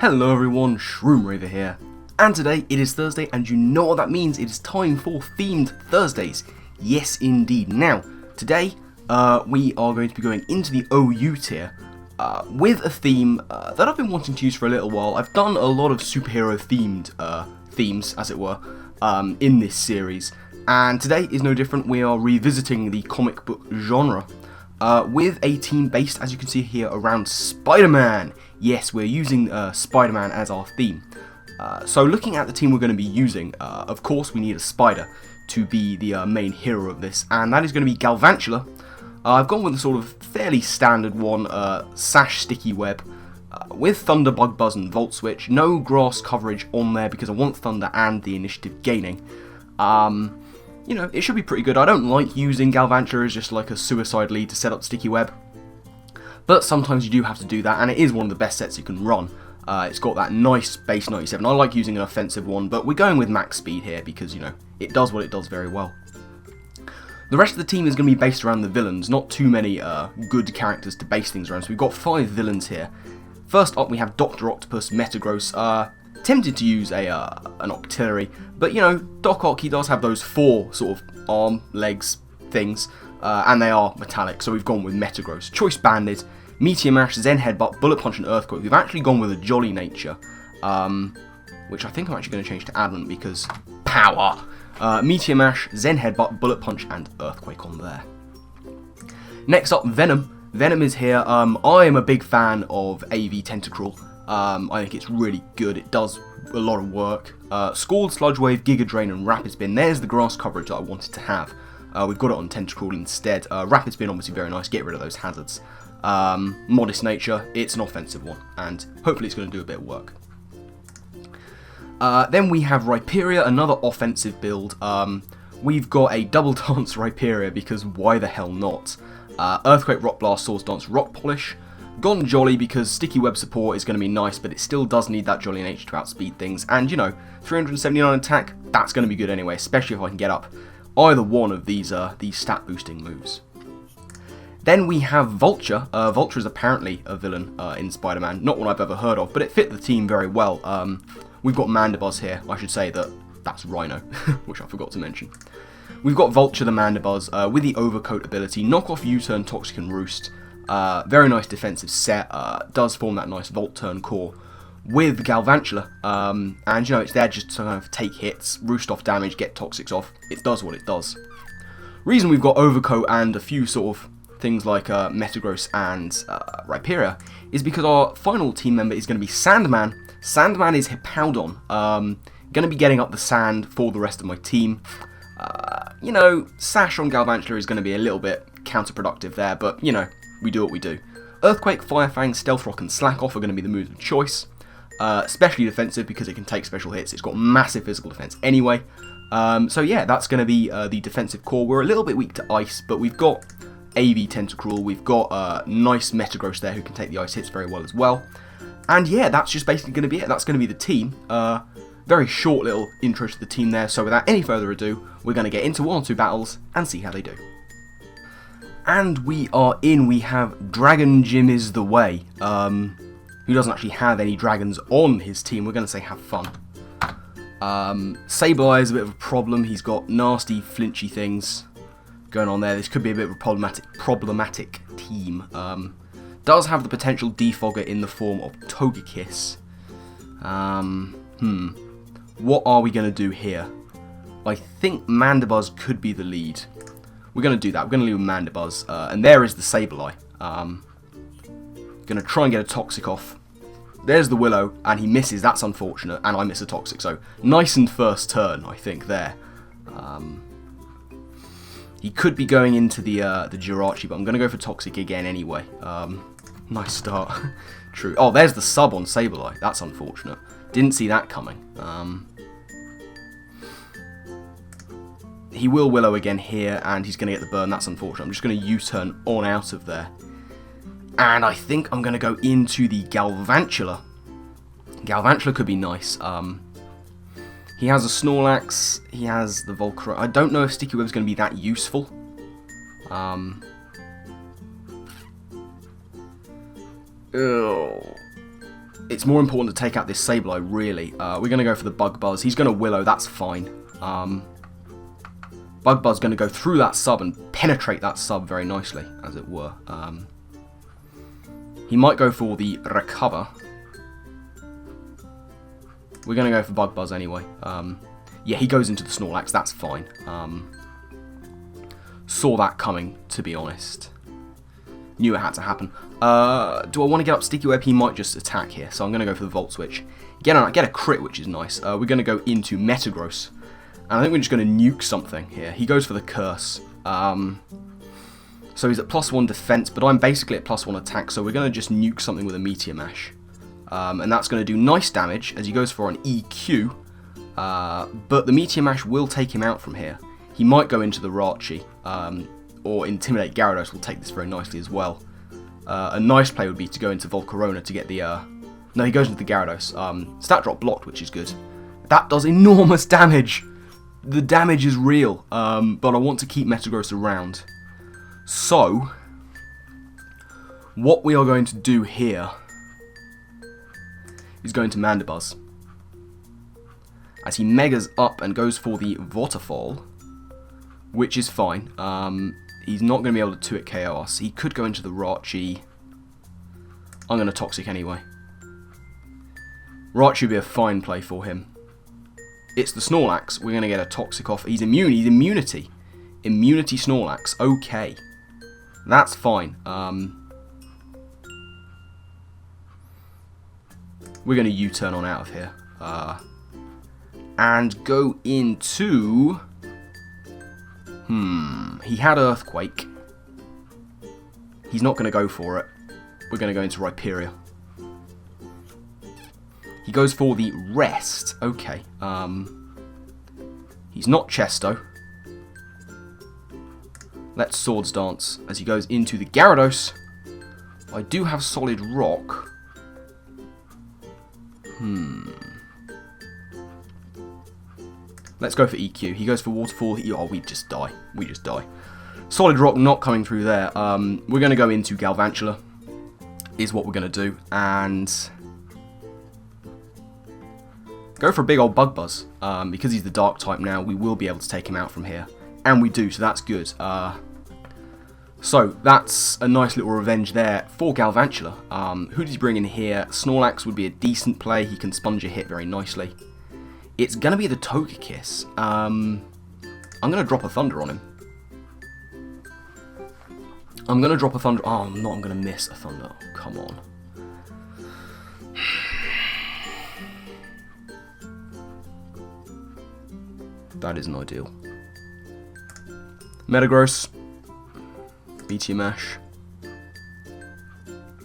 Hello everyone, Shroomraver here, and today it is Thursday, and you know what that means. It is time for Themed Thursdays. Yes indeed. Now, today we are going to be going into the OU tier with a theme that I've been wanting to use for a little while. I've done a lot of superhero themed themes, as it were, in this series, and today is no different. We are revisiting the comic book genre with a team based, as you can see here, around Spider-Man. Yes, we're using Spider-Man as our theme. So looking at the team we're going to be using, of course we need a spider to be the main hero of this, and that is going to be Galvantula. I've gone with a sort of fairly standard one, Sash Sticky Web, with Thunder, Bug Buzz and Volt Switch. No grass coverage on there because I want Thunder and the initiative gaining. You know, it should be pretty good. I don't like using Galvantula as just like a suicide lead to set up Sticky Web, but sometimes you do have to do that, and it is one of the best sets you can run. It's got that nice base 97. I like using an offensive one, but we're going with max speed here because, you know, it does what it does very well. The rest of the team is going to be based around the villains. Not too many good characters to base things around, so we've got 5 villains here. First up, we have Dr. Octopus Metagross. Tempted to use an Octillery, but, you know, Doc Ock, he does have those 4 sort of arm, legs things, and they are metallic, so we've gone with Metagross. Choice Banded, Meteor Mash, Zen Headbutt, Bullet Punch and Earthquake. We've actually gone with a Jolly Nature, which I think I'm actually going to change to Adamant because power. Meteor Mash, Zen Headbutt, Bullet Punch and Earthquake on there. Next up, Venom. Venom is here. I am a big fan of AV Tentacruel. I think it's really good. It does a lot of work. Scald, Sludge Wave, Giga Drain and Rapid Spin. There's the grass coverage that I wanted to have. We've got it on Tentacruel instead. Rapid Spin obviously very nice. Get rid of those hazards. Modest Nature. It's an offensive one, and hopefully it's going to do a bit of work. Then we have Rhyperia, another offensive build. We've got a Double Dance Rhyperia because why the hell not? Earthquake, Rock Blast, Swords Dance, Rock Polish. Gone Jolly because Sticky Web support is going to be nice, but it still does need that Jolly nature to outspeed things. And, you know, 379 attack, that's going to be good anyway, especially if I can get up either one of these stat boosting moves. Then we have Vulture. Vulture is apparently a villain in Spider-Man. Not one I've ever heard of, but it fit the team very well. We've got Mandibuzz here. I should say that's Rhino, which I forgot to mention. We've got Vulture the Mandibuzz with the Overcoat ability, Knock Off, U-Turn, Toxic and Roost. Very nice defensive set, does form that nice Volt Turn core with Galvantula, and you know, it's there just to kind of take hits, roost off damage, get Toxics off. It does what it does. Reason we've got Overcoat and a few sort of things like Metagross and Rhyperia is because our final team member is going to be Sandman. Sandman is Hippowdon, going to be getting up the sand for the rest of my team. You know, Sash on Galvantula is going to be a little bit counterproductive there, but, you know, we do what we do. Earthquake, Fire Fang, Stealth Rock and Slack Off are going to be the moves of choice. Especially defensive because it can take special hits. It's got massive physical defense anyway. So yeah, that's going to be the defensive core. We're a little bit weak to ice, but we've got AV Tentacruel. We've got nice Metagross there who can take the ice hits very well as well. And yeah, that's just basically going to be it. That's going to be the team. Very short little intro to the team there. So without any further ado, we're going to get into 1 or 2 battles and see how they do. And we are in. We have Dragon Jim is the way, who doesn't actually have any dragons on his team. We're going to say have fun. Sableye is a bit of a problem. He's got nasty, flinchy things going on there. This could be a bit of a problematic team. Does have the potential defogger in the form of Togekiss. What are we going to do here? I think Mandibuzz could be the lead. We're going to do that. We're going to leave with Mandibuzz. And there is the Sableye. Going to try and get a Toxic off. There's the Willow, and he misses. That's unfortunate. And I miss a Toxic. So, nice and first turn, I think, there. He could be going into the Jirachi, but I'm going to go for Toxic again anyway. Nice start. True. Oh, there's the sub on Sableye. That's unfortunate. Didn't see that coming. He will Willow again here, and he's going to get the burn. That's unfortunate. I'm just going to U-turn on out of there. And I think I'm going to go into the Galvantula. Galvantula could be nice. He has a Snorlax. He has the Volcro. I don't know if Sticky Web is going to be that useful. it's more important to take out this Sableye, really. We're going to go for the Bug Buzz. He's going to Willow, that's fine. Bug Buzz going to go through that sub and penetrate that sub very nicely, as it were. He might go for the Recover. We're going to go for Bug Buzz anyway. Yeah, he goes into the Snorlax, that's fine. Saw that coming, to be honest. Knew it had to happen. Do I want to get up Sticky Web? He might just attack here, so I'm going to go for the Volt Switch. Get a crit, which is nice. We're going to go into Metagross. And I think we're just going to nuke something here. He goes for the Curse. So he's at +1 defense, but I'm basically at +1 attack, so we're going to just nuke something with a Meteor Mash. And that's going to do nice damage, as he goes for an EQ. But the Meteor Mash will take him out from here. He might go into the Rachi, or Intimidate Gyarados will take this very nicely as well. A nice play would be to go into Volcarona to get the... No, he goes into the Gyarados. Stat Drop blocked, which is good. That does enormous damage! The damage is real, but I want to keep Metagross around. So, what we are going to do here is going to Mandibuzz. As he Megas up and goes for the Waterfall, which is fine. He's not going to be able to 2-hit KO us. He could go into the Rachi. I'm going to Toxic anyway. Rachi would be a fine play for him. It's the Snorlax. We're going to get a Toxic off. He's immune. He's Immunity. Immunity Snorlax. Okay. That's fine. We're going to U-turn on out of here. And go into... He had Earthquake. He's not going to go for it. We're going to go into Rhyperior. He goes for the Rest. Okay. He's not Chesto. Let's Swords Dance as he goes into the Gyarados. I do have Solid Rock. Let's go for EQ. He goes for Waterfall. Oh, we just die. We just die. Solid Rock not coming through there. We're going to go into Galvantula, is what we're going to do. And go for a big old Bug Buzz. Because he's the Dark type now, we will be able to take him out from here. And we do, so that's good. So, that's a nice little revenge there for Galvantula. Who does he bring in here? Snorlax would be a decent play. He can sponge a hit very nicely. It's going to be the Togekiss. I'm going to drop a Thunder on him. I'm going to drop a Thunder. Oh, no, I'm going to miss a Thunder. Oh, come on. That isn't ideal. Metagross. Meteor Mash.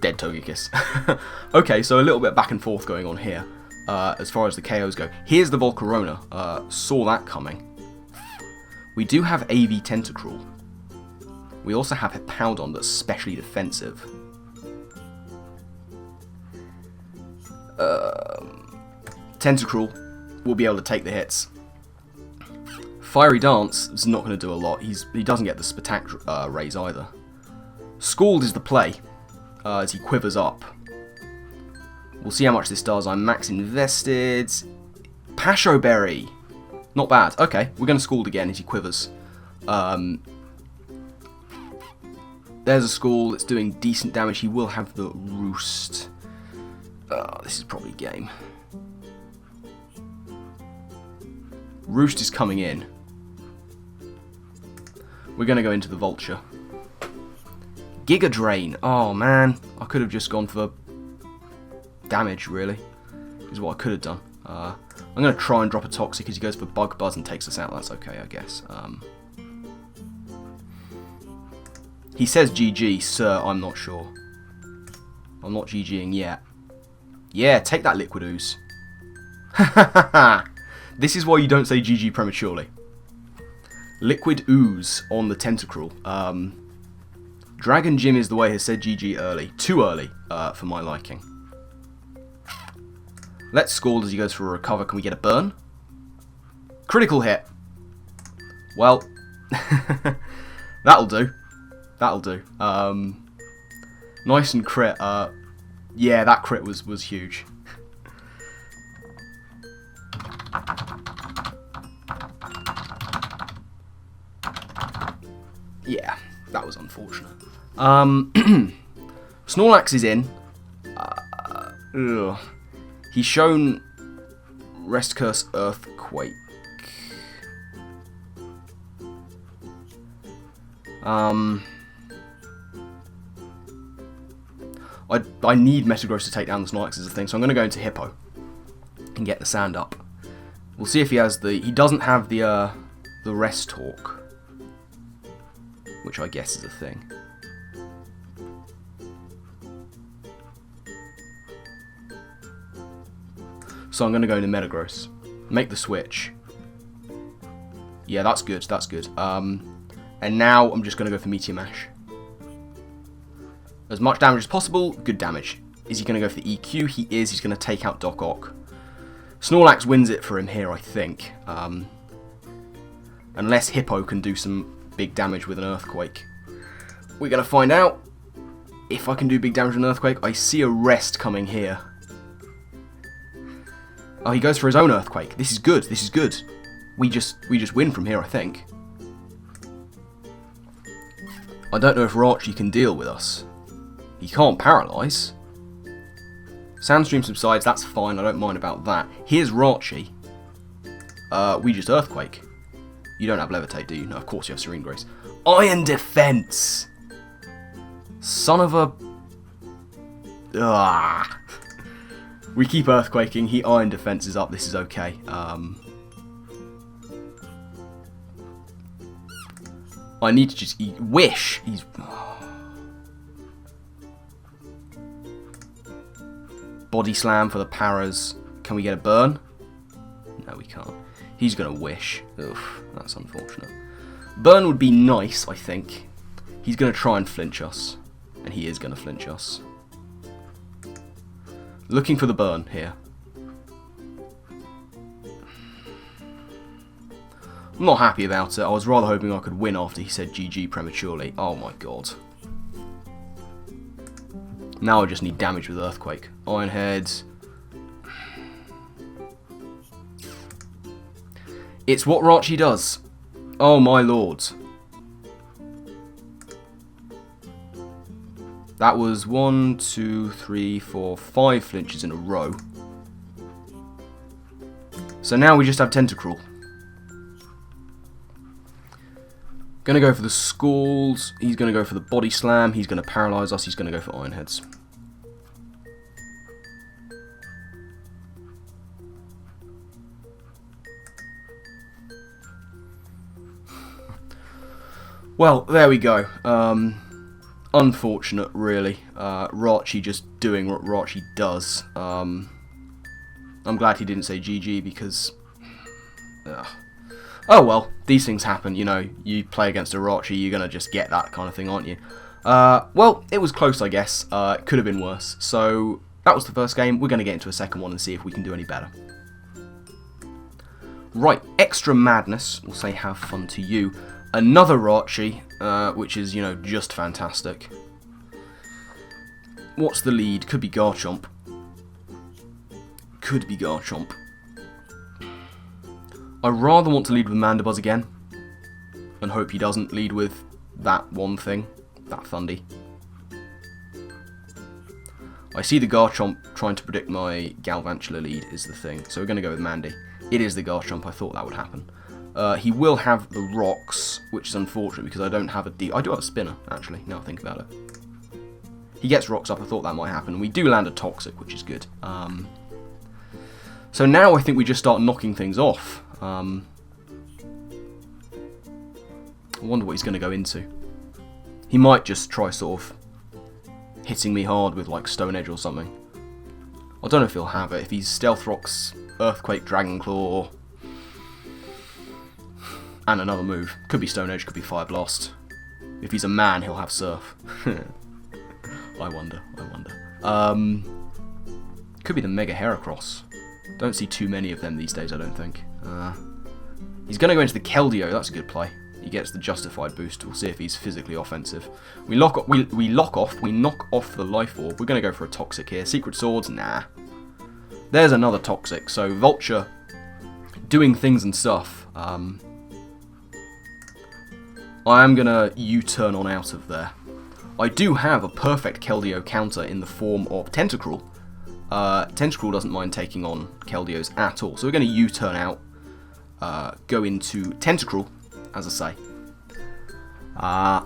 Dead Togekiss. Okay, so a little bit back and forth going on here. As far as the KOs go. Here's the Volcarona. Saw that coming. We do have AV Tentacruel. We also have Hippowdon that's specially defensive. Tentacruel will be able to take the hits. Fiery Dance is not going to do a lot. He doesn't get the Spitac raise either. Scald is the play as he quivers up. We'll see how much this does. I'm max invested. Pasho Berry. Not bad. Okay, we're going to Scald again as he quivers. There's a Scald. It's doing decent damage. He will have the Roost. This is probably game. Roost is coming in. We're going to go into the Vulture. Giga Drain. Oh, man. I could have just gone for damage, really. Is what I could have done. I'm going to try and drop a Toxic as he goes for Bug Buzz and takes us out. That's okay, I guess. He says GG, sir. I'm not sure. I'm not GGing yet. Yeah, take that Liquid Ooze. This is why you don't say GG prematurely. Liquid Ooze on the Tentacruel. Dragon Gym is the way has said GG early. Too early for my liking. Let's Scald as he goes for a Recover. Can we get a Burn? Critical hit. Well, that'll do. That'll do. Nice and crit. Yeah, that crit was huge. Yeah, that was unfortunate. Snorlax is in. He's shown Rest Curse Earthquake. I need Metagross to take down the Snorlax as a thing, so I'm going to go into Hippo and get the sand up. We'll see if he has the... He doesn't have the Rest Talk, which I guess is a thing. So I'm going to go into Metagross. Make the switch. Yeah, that's good, that's good. And now I'm just going to go for Meteor Mash. As much damage as possible, good damage. Is he going to go for the EQ? He is. He's going to take out Doc Ock. Snorlax wins it for him here, I think. Unless Hippo can do some big damage with an Earthquake. We're going to find out if I can do big damage with an Earthquake. I see a Rest coming here. Oh, he goes for his own Earthquake. This is good. This is good. We just win from here, I think. I don't know if Rachi can deal with us. He can't paralyse. Sandstream subsides, that's fine, I don't mind about that. Here's Rachi. We just Earthquake. You don't have Levitate, do you? No, of course you have Serene Grace. Iron Defense! Son of a... Ah. We keep Earthquaking, he Iron Defenses up, this is okay. I need to just eat... Wish! He's... Body Slam for the paras. Can we get a burn? No, we can't. He's going to Wish. Oof, that's unfortunate. Burn would be nice, I think. He's going to try and flinch us. And he is going to flinch us. Looking for the burn here. I'm not happy about it. I was rather hoping I could win after he said GG prematurely. Oh my god. Now I just need damage with Earthquake. Iron Heads. It's what Rachi does. Oh my lord. That was 1, 2, 3, 4, 5 flinches in a row. So now we just have Tentacruel. Gonna go for the Scalds. He's gonna go for the Body Slam. He's gonna paralyze us. He's gonna go for Iron Heads. Well, there we go. Unfortunate, really. Rachi just doing what Rachi does. I'm glad he didn't say GG because... Oh well, these things happen, you know, you play against a Rachi, you're going to just get that kind of thing, aren't you? Well, it was close, I guess. It could have been worse. So, that was the first game. We're going to get into a second one and see if we can do any better. Right, Extra Madness. We'll say have fun to you. Another Rachi, which is, you know, just fantastic. What's the lead? Could be Garchomp. Could be Garchomp. I rather want to lead with Mandibuzz again, and hope he doesn't lead with that one thing, that Thundy. I see the Garchomp trying to predict my Galvantula lead is the thing, so we're going to go with Mandy. It is the Garchomp, I thought that would happen. He will have the Rocks, which is unfortunate because I don't have I do have a Spinner, actually, now I think about it. He gets Rocks up, I thought that might happen. We do land a Toxic, which is good. So now I think we just start knocking things off. I wonder what he's going to go into. He might just try sort of hitting me hard with like Stone Edge or something. I don't know if he'll have it. If he's Stealth Rocks, Earthquake, Dragon Claw, and another move. Could be Stone Edge, could be Fire Blast. If he's a man, he'll have Surf. I wonder. Could be the Mega Heracross. Don't see too many of them these days, I don't think. He's going to go into the Keldeo, that's a good play. He gets the Justified boost. We'll see if he's physically offensive. We knock off the Life Orb. We're going to go for a Toxic here. Secret Swords, nah. There's another Toxic. So Vulture doing things and stuff. I am going to U-turn on out of there. I do have a perfect Keldeo counter in the form of Tentacruel. Tentacruel doesn't mind taking on Keldeos at all, so we're going to U-turn out, go into Tentacruel, as I say.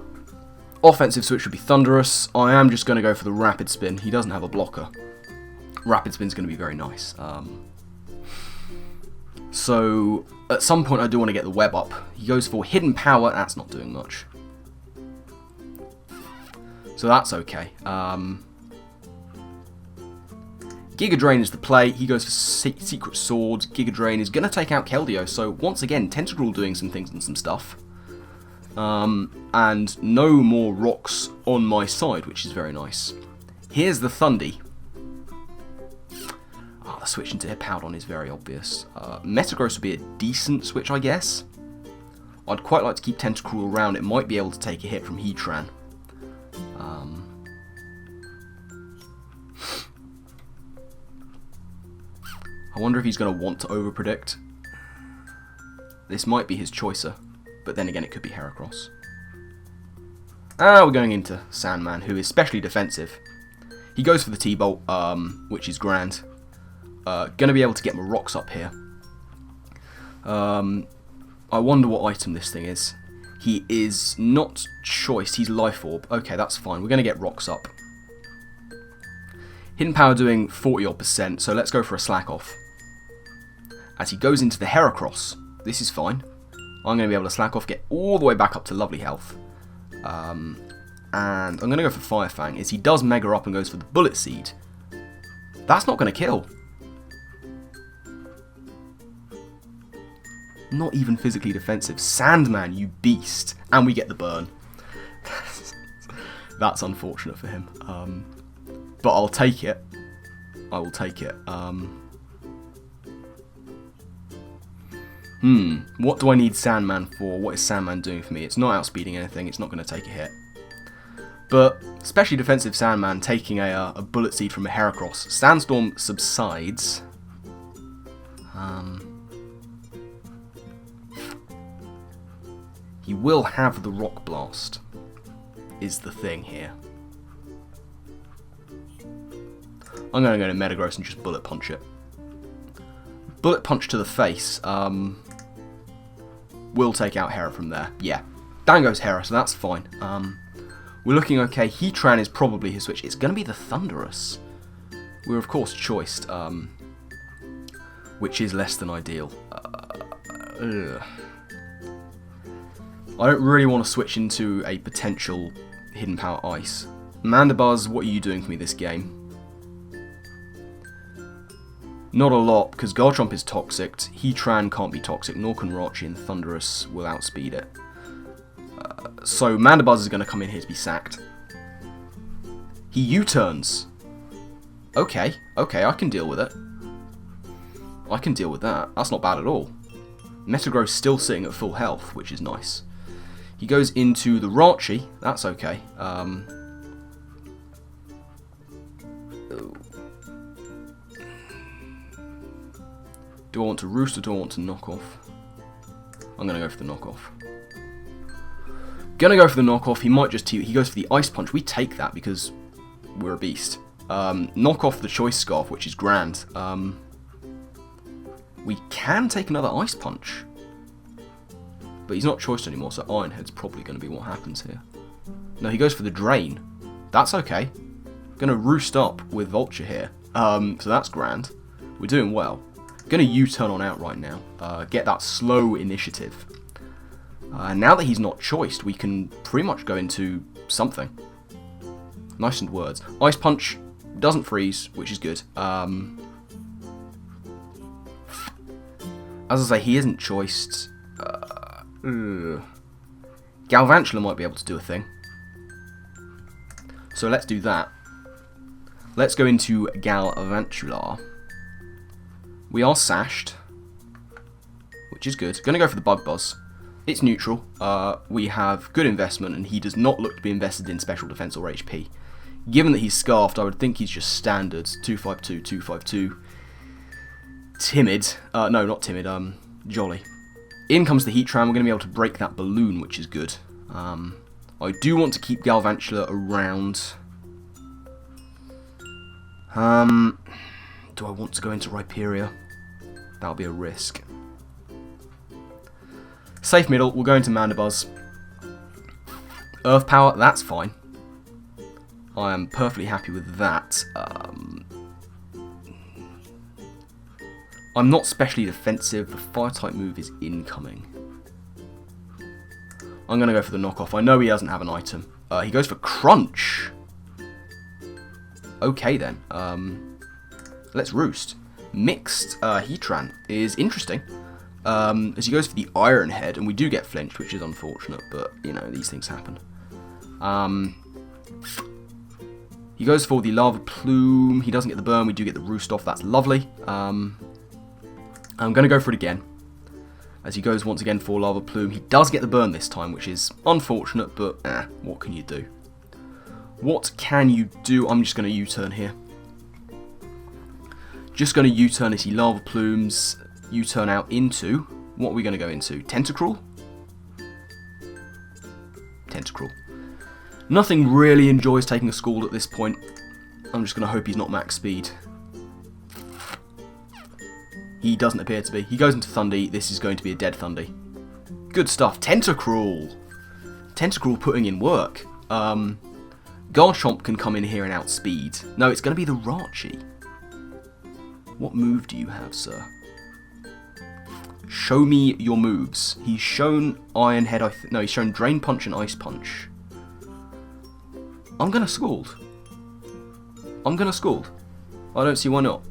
Offensive switch would be Thunderous. I am just going to go for the Rapid Spin. He doesn't have a blocker. Rapid Spin's going to be very nice. So, at some point I do want to get the web up. He goes for Hidden Power. That's not doing much. So that's okay. Giga Drain is the play. He goes for Secret Sword. Giga Drain is going to take out Keldeo. So, once again, Tentacruel doing some things and some stuff. And no more rocks on my side, which is very nice. Here's the Thundy. The switch into Hippowdon is very obvious. Metagross would be a decent switch, I guess. I'd quite like to keep Tentacruel around. It might be able to take a hit from Heatran. I wonder if he's going to want to overpredict. This might be his choicer, but then again it could be Heracross. We're going into Sandman, who is specially defensive. He goes for the T-Bolt, which is grand. Going to be able to get my rocks up here. I wonder what item this thing is. He is not choiced, he's Life Orb. Okay, that's fine. We're going to get rocks up. Hidden Power doing 40-odd%, so let's go for a Slack Off. As he goes into the Heracross, this is fine. I'm going to be able to Slack Off, get all the way back up to lovely health. And I'm going to go for Fire Fang, as he does Mega Up and goes for the Bullet Seed. That's not going to kill. Not even physically defensive. Sandman, you beast. And we get the burn. That's unfortunate for him. But I'll take it. I will take it. What do I need Sandman for? What is Sandman doing for me? It's not outspeeding anything. It's not going to take a hit. But, especially defensive Sandman taking a Bullet Seed from a Heracross. Sandstorm subsides. He will have the Rock Blast, is the thing here. I'm going to go to Metagross and just Bullet Punch it. Bullet Punch to the face. Will take out Hera from there. Yeah. Down goes Hera, so that's fine. We're looking okay. Heatran is probably his switch. It's going to be the Thunderous. We're, of course, choiced, which is less than ideal. I don't really want to switch into a potential Hidden Power Ice. Mandibuzz, what are you doing for me this game? Not a lot, because Garchomp is toxic. Heatran can't be toxic, nor can Rochi, and Thunderous will outspeed it. So Mandibuzz is going to come in here to be sacked. He U-turns. Okay, I can deal with it. I can deal with that. That's not bad at all. Metagross still sitting at full health, which is nice. He goes into the Rochi. That's okay. Do I want to Roost or do I want to Knock Off? I'm going to go for the Knock Off. Going to go for the Knock Off. He might just... He goes for the Ice Punch. We take that because we're a beast. Knock off the Choice Scarf, which is grand. We can take another Ice Punch. But he's not choiced anymore, so Iron Head's probably going to be what happens here. No, he goes for the Drain. That's okay. Going to Roost up with Vulture here. So that's grand. We're doing well. Going to U-turn on out right now. Get that slow initiative. Now that he's not choiced, we can pretty much go into something. Nice and words. Ice Punch doesn't freeze, which is good. As I say, he isn't choiced. Galvantula might be able to do a thing. So let's do that. Let's go into Galvantula. We are sashed, which is good. Going to go for the Bug Buzz. It's neutral. We have good investment, and he does not look to be invested in special defense or HP. Given that he's Scarfed, I would think he's just standard 252, 252. Timid. No, not timid. Jolly. In comes the Heatran. We're going to be able to break that balloon, which is good. I do want to keep Galvantula around. Do I want to go into Rhyperia? That'll be a risk. Safe middle, we'll go into Mandibuzz. Earth Power, that's fine. I am perfectly happy with that. I'm not specially defensive. The Fire-type move is incoming. I'm going to go for the knockoff. I know he doesn't have an item. He goes for Crunch. Okay then. Let's Roost. Mixed Heatran is interesting. As he goes for the Iron Head, and we do get flinched, which is unfortunate, but, you know, these things happen. He goes for the Lava Plume. He doesn't get the burn. We do get the Roost off. That's lovely. I'm going to go for it again. As he goes once again for Lava Plume. He does get the burn this time, which is unfortunate, but what can you do? What can you do? I'm just going to U-turn here. Just going to U-turn as he Lava Plumes. U-turn out into... What are we going to go into? Tentacruel? Tentacruel. Nothing really enjoys taking a Scald at this point. I'm just going to hope he's not max speed. He doesn't appear to be. He goes into Thundy. This is going to be a dead Thundy. Good stuff. Tentacruel. Tentacruel putting in work. Garchomp can come in here and outspeed. No, it's going to be the Rachi. What move do you have, sir? Show me your moves. He's shown Iron Head. No, he's shown Drain Punch and Ice Punch. I'm going to Scald. I'm going to Scald. I don't see why not.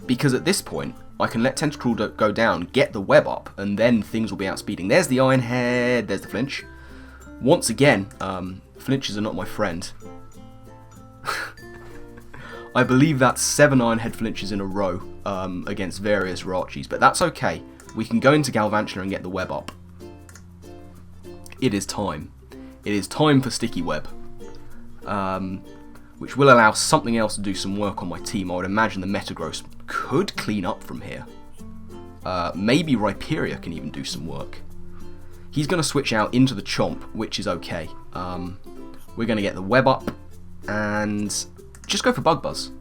Because at this point, I can let Tentacruel go down, get the web up, and then things will be outspeeding. There's the Iron Head, there's the flinch. Once again, flinches are not my friend. I believe that's 7 Iron Head flinches in a row against various Rachis, but that's okay. We can go into Galvantula and get the web up. It is time. It is time for Sticky Web. Which will allow something else to do some work on my team. I would imagine the Metagross could clean up from here. Maybe Rhyperia can even do some work. He's going to switch out into the Chomp, which is okay. We're going to get the web up and just go for Bug Buzz,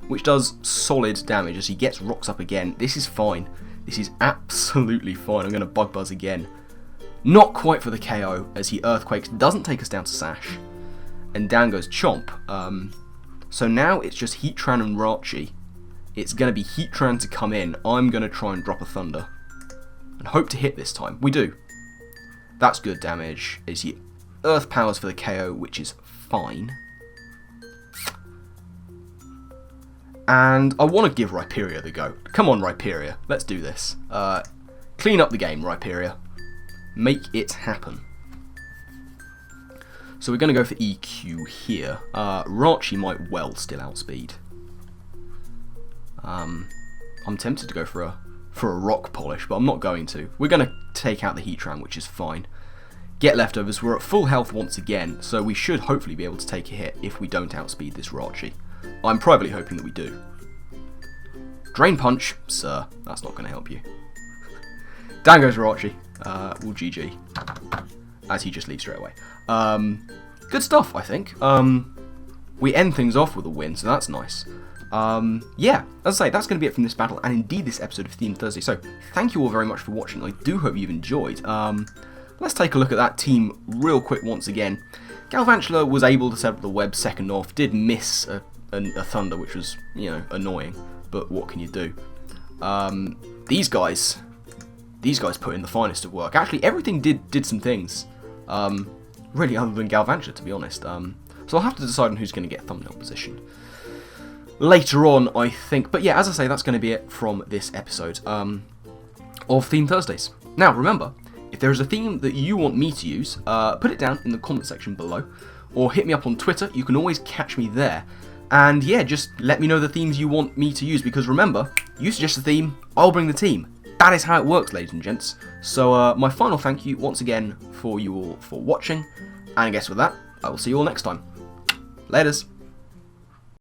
which does solid damage as he gets rocks up again. This is fine. This is absolutely fine. I'm going to Bug Buzz again. Not quite for the KO as he Earthquakes, doesn't take us down to Sash. And down goes Chomp. So now it's just Heatran and Rachi. It's going to be Heatran to come in. I'm going to try and drop a Thunder. And hope to hit this time. We do. That's good damage. As he Earth Powers for the KO, which is fine. And I want to give Rhyperia the go. Come on, Rhyperia. Let's do this. Clean up the game, Rhyperia. Make it happen. So we're going to go for EQ here. Rachi might well still outspeed. I'm tempted to go for a Rock Polish, but I'm not going to. We're going to take out the Heatran, which is fine. Get leftovers. We're at full health once again, so we should hopefully be able to take a hit if we don't outspeed this Rachi. I'm privately hoping that we do. Drain Punch, sir. That's not going to help you. Down goes Rachi. We'll GG. As he just leaves straight away. Good stuff, I think. We end things off with a win, so that's nice. Yeah, as I say, that's going to be it from this battle, and indeed this episode of Themed Thursday. So, thank you all very much for watching. I do hope you've enjoyed. Let's take a look at that team real quick once again. Galvantula was able to set up the web second off, did miss a Thunder, which was, you know, annoying, but what can you do? These guys put in the finest of work. Actually, everything did some things. Really, other than Galvantula, to be honest. So I'll have to decide on who's going to get thumbnail position later on, I think. But yeah, as I say, that's going to be it from this episode of Theme Thursdays. Now, remember, if there is a theme that you want me to use, put it down in the comment section below, or hit me up on Twitter. You can always catch me there. And yeah, just let me know the themes you want me to use, because remember, you suggest a theme, I'll bring the team. That is how it works, ladies and gents. So my final thank you once again for you all for watching, and I guess with that, I will see you all next time. Laters.